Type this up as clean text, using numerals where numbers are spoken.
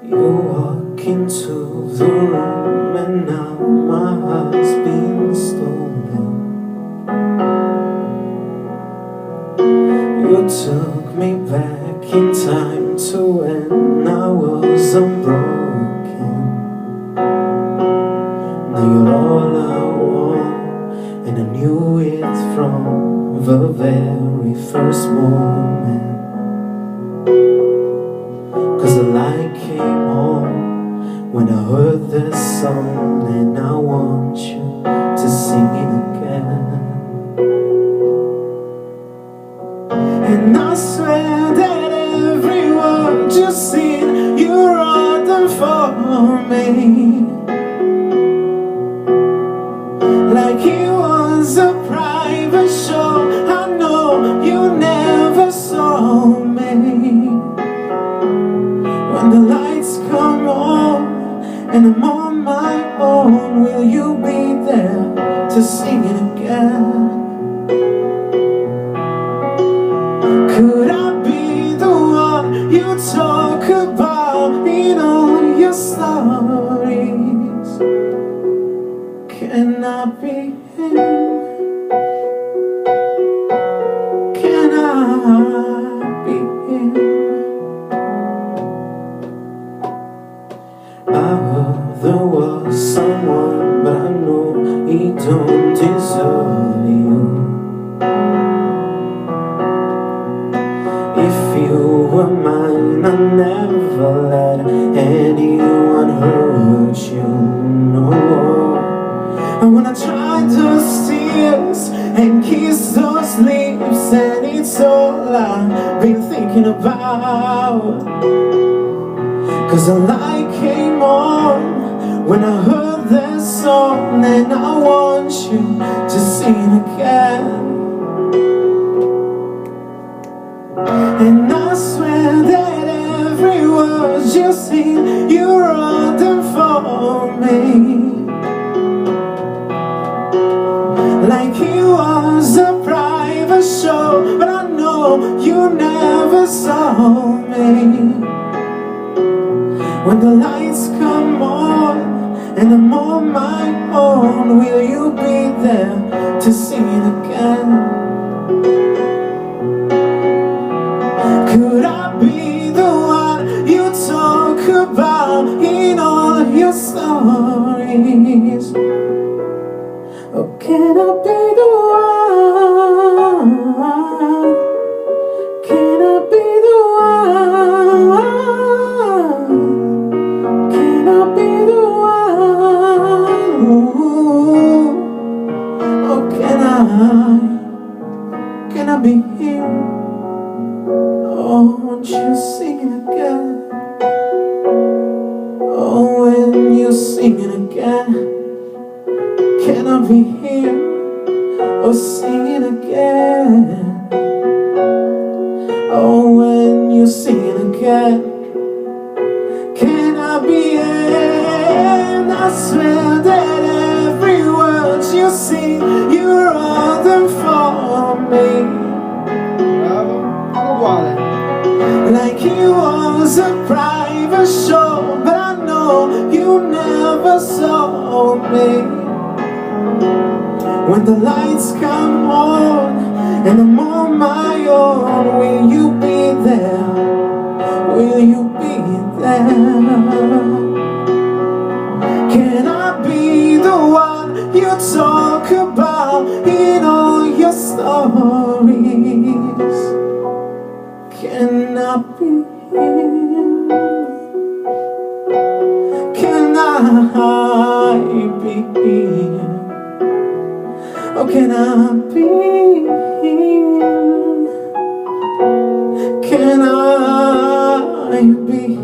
You walk into the room and now my heart's been stolen. You took me back in time to when I was unbroken. Now you're all I want, and I knew it from the very first moment. 'Cause the light came on when I heard this song, and I want you to sing it again. And I swear that every word you sing, you wrote them for me, like it was a private show. I know you never saw me. When the lights come on and I'm on my own, will you be there to sing it again? Could I be the one you talk about in all your stories? Can I be him? Can I be him? I heard there was someone, but I know he don't deserve you. If you were mine, I'd never let anyone hurt you, no. And when I tried those tears and kissed those lips, and it's all I've been thinking about. 'Cause the light came on when I heard that song, and I want you to sing it again. And I swear that every word you sing, you wrote them for me, like it was a private show. But I know you never saw me. When the lights come on and I'm on my own, will you be there to sing it again? Could I be the one you talk about in all your stories? Or can I be the one? Can I be the one? Can I be the one? Oh, can I be him? Oh, won't you sing it again? Oh, when you sing it again, can I be him? Oh, sing it again. Oh, when you sing it again, can I be him? I swear that every word you sing, you wrote them for me, like it was a private show. But I know you never saw me. When the lights come on and I'm on my own, will you be there? Will you be there? Can I be the one you talk about in all your stories? Can I be him? Can I be him? Oh, can I be him? Can I be him?